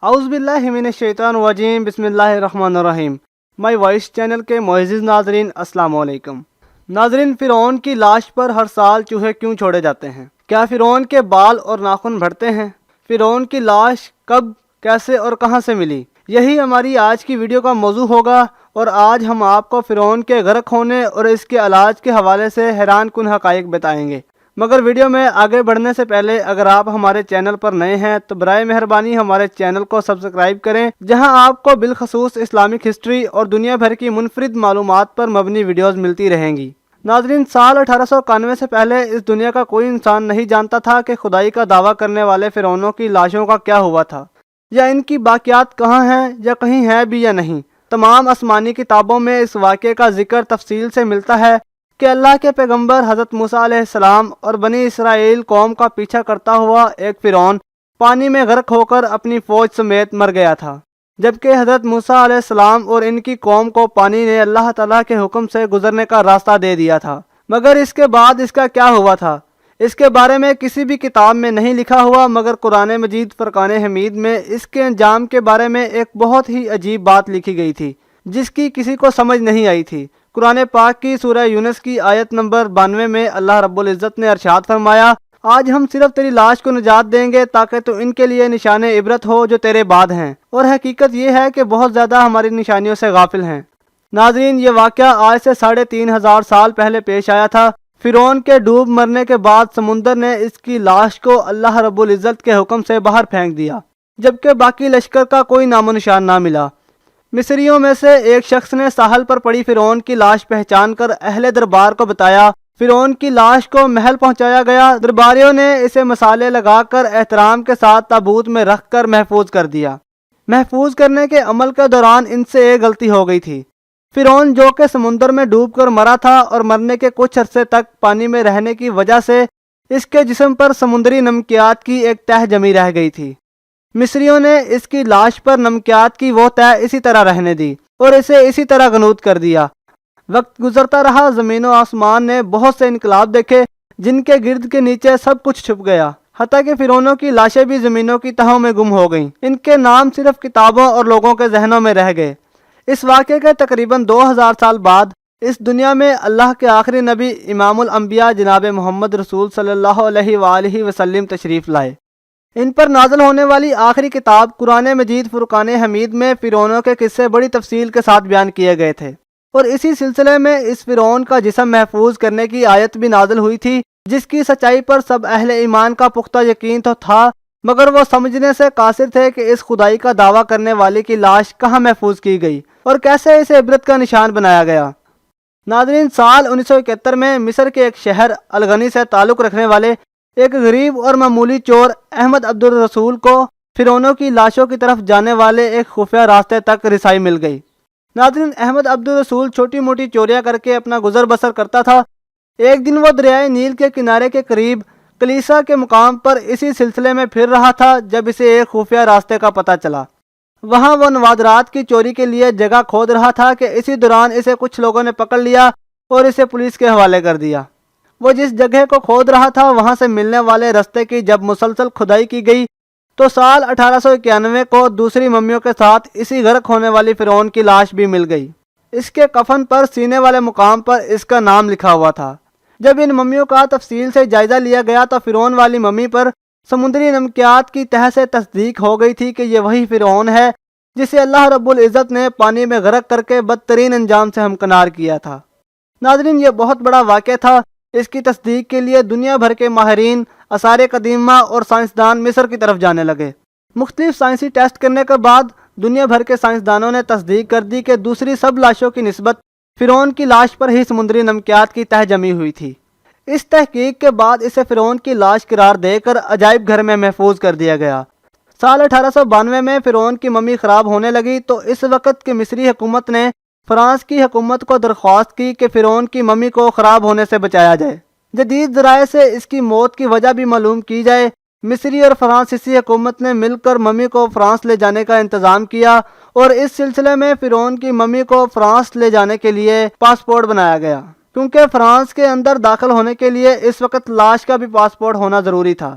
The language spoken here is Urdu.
اعوذ باللہ من الشیطان الرجیم بسم اللہ الرحمن الرحیم۔ مائی وائس چینل کے معزز ناظرین السلام علیکم۔ ناظرین، فرعون کی لاش پر ہر سال چوہے کیوں چھوڑے جاتے ہیں؟ کیا فرعون کے بال اور ناخن بڑھتے ہیں؟ فرعون کی لاش کب، کیسے اور کہاں سے ملی؟ یہی ہماری آج کی ویڈیو کا موضوع ہوگا، اور آج ہم آپ کو فرعون کے غرق ہونے اور اس کے علاج کے حوالے سے حیران کن حقائق بتائیں گے۔ مگر ویڈیو میں آگے بڑھنے سے پہلے اگر آپ ہمارے چینل پر نئے ہیں تو برائے مہربانی ہمارے چینل کو سبسکرائب کریں، جہاں آپ کو بالخصوص اسلامک ہسٹری اور دنیا بھر کی منفرد معلومات پر مبنی ویڈیوز ملتی رہیں گی۔ ناظرین، سال 1891 سے پہلے اس دنیا کا کوئی انسان نہیں جانتا تھا کہ خدائی کا دعویٰ کرنے والے فرعونوں کی لاشوں کا کیا ہوا تھا، یا ان کی باقیات کہاں ہیں، یا کہیں ہیں بھی یا نہیں۔ تمام آسمانی کتابوں میں اس واقعے کا ذکر تفصیل سے ملتا ہے کہ اللہ کے پیغمبر حضرت موسیٰ علیہ السلام اور بنی اسرائیل قوم کا پیچھا کرتا ہوا ایک فرعون پانی میں غرق ہو کر اپنی فوج سمیت مر گیا تھا، جبکہ حضرت موسیٰ علیہ السلام اور ان کی قوم کو پانی نے اللہ تعالیٰ کے حکم سے گزرنے کا راستہ دے دیا تھا۔ مگر اس کے بعد اس کا کیا ہوا تھا، اس کے بارے میں کسی بھی کتاب میں نہیں لکھا ہوا، مگر قرآن مجید فرقان حمید میں اس کے انجام کے بارے میں ایک بہت ہی عجیب بات لکھی گئی تھی، جس کی کسی کو سمجھ نہیں آئی تھی۔ قرآن پاک کی سورہ یونس کی آیت نمبر 92 میں اللہ رب العزت نے ارشاد فرمایا، آج ہم صرف تیری لاش کو نجات دیں گے تاکہ تو ان کے لیے نشان عبرت ہو جو تیرے بعد ہیں، اور حقیقت یہ ہے کہ بہت زیادہ ہماری نشانیوں سے غافل ہیں۔ ناظرین، یہ واقعہ آج سے 3500 سال پہلے پیش آیا تھا۔ فرعون کے ڈوب مرنے کے بعد سمندر نے اس کی لاش کو اللہ رب العزت کے حکم سے باہر پھینک دیا، جبکہ باقی لشکر کا کوئی نام و نشان نہ ملا۔ مصریوں میں سے ایک شخص نے ساحل پر پڑی فرعون کی لاش پہچان کر اہل دربار کو بتایا۔ فرعون کی لاش کو محل پہنچایا گیا۔ درباریوں نے اسے مسالے لگا کر احترام کے ساتھ تابوت میں رکھ کر محفوظ کر دیا۔ محفوظ کرنے کے عمل کے دوران ان سے ایک غلطی ہو گئی تھی۔ فرعون، جو کہ سمندر میں ڈوب کر مرا تھا اور مرنے کے کچھ عرصے تک پانی میں رہنے کی وجہ سے اس کے جسم پر سمندری نمکیات کی ایک تہ جمی رہ گئی تھی۔ مصریوں نے اس کی لاش پر نمکیات کی وہ تہ اسی طرح رہنے دی اور اسے اسی طرح غنود کر دیا۔ وقت گزرتا رہا، زمین و آسمان نے بہت سے انقلاب دیکھے جن کے گرد کے نیچے سب کچھ چھپ گیا، حتیٰ کہ فرعونوں کی لاشیں بھی زمینوں کی تہوں میں گم ہو گئیں۔ ان کے نام صرف کتابوں اور لوگوں کے ذہنوں میں رہ گئے۔ اس واقعے کے تقریباً 2000 سال بعد اس دنیا میں اللہ کے آخری نبی امام الانبیاء جناب محمد رسول صلی اللہ علیہ وآلہ وسلم تشریف لائے۔ ان پر نازل ہونے والی آخری کتاب قرآن مجید فرقان حمید میں فرعونوں کے قصے بڑی تفصیل کے ساتھ بیان کیے گئے تھے، اور اسی سلسلے میں اس فرعون کا جسم محفوظ کرنے کی آیت بھی نازل ہوئی تھی، جس کی سچائی پر سب اہل ایمان کا پختہ یقین تو تھا، مگر وہ سمجھنے سے قاصر تھے کہ اس خدائی کا دعویٰ کرنے والے کی لاش کہاں محفوظ کی گئی اور کیسے اسے عبرت کا نشان بنایا گیا۔ ناظرین، سال 1971 میں مصر کے ایک شہر الغنی سے تعلق رکھنے والے ایک غریب اور معمولی چور احمد عبد الرسول کو فرعونوں کی لاشوں کی طرف جانے والے ایک خفیہ راستے تک رسائی مل گئی۔ ناظرین، احمد عبد الرسول چھوٹی موٹی چوریاں کر کے اپنا گزر بسر کرتا تھا۔ ایک دن وہ دریائے نیل کے کنارے کے قریب کلیسا کے مقام پر اسی سلسلے میں پھر رہا تھا جب اسے ایک خفیہ راستے کا پتہ چلا۔ وہاں وہ نوادرات کی چوری کے لیے جگہ کھود رہا تھا کہ اسی دوران اسے کچھ لوگوں نے پکڑ لیا اور اسے پولیس کے حوالے کر دیا۔ وہ جس جگہ کو کھود رہا تھا وہاں سے ملنے والے راستے کی جب مسلسل کھدائی کی گئی تو سال 1891 کو دوسری ممیوں کے ساتھ اسی غرق ہونے والی فرعون کی لاش بھی مل گئی۔ اس کے کفن پر سینے والے مقام پر اس کا نام لکھا ہوا تھا۔ جب ان ممیوں کا تفصیل سے جائزہ لیا گیا تو فرعون والی ممی پر سمندری نمکیات کی تہ سے تصدیق ہو گئی تھی کہ یہ وہی فرعون ہے جسے اللہ رب العزت نے پانی میں غرق کر کے بدترین انجام سے ہمکنار کیا تھا۔ ناظرین، یہ بہت بڑا واقعہ تھا۔ اس کی تصدیق کے لیے دنیا بھر کے ماہرین، آثار قدیمہ اور سائنسدان مصر کی طرف جانے لگے۔ مختلف سائنسی ٹیسٹ کرنے کے بعد دنیا بھر کے سائنسدانوں نے تصدیق کر دی کہ دوسری سب لاشوں کی نسبت فرعون کی لاش پر ہی سمندری نمکیات کی تہ جمی ہوئی تھی۔ اس تحقیق کے بعد اسے فرعون کی لاش قرار دے کر عجائب گھر میں محفوظ کر دیا گیا۔ سال 1892 میں فرعون کی ممی خراب ہونے لگی تو اس وقت کی مصری حکومت نے فرانس کی حکومت کو درخواست کی کہ فرعون کی ممی کو خراب ہونے سے بچایا جائے۔ جدید ذرائع سے اس کی موت کی وجہ بھی معلوم کی جائے۔ مصری اور فرانسیسی حکومت نے مل کر ممی کو فرانس لے جانے کا انتظام کیا، اور اس سلسلے میں فرعون کی ممی کو فرانس لے جانے کے لیے پاسپورٹ بنایا گیا، کیونکہ فرانس کے اندر داخل ہونے کے لیے اس وقت لاش کا بھی پاسپورٹ ہونا ضروری تھا۔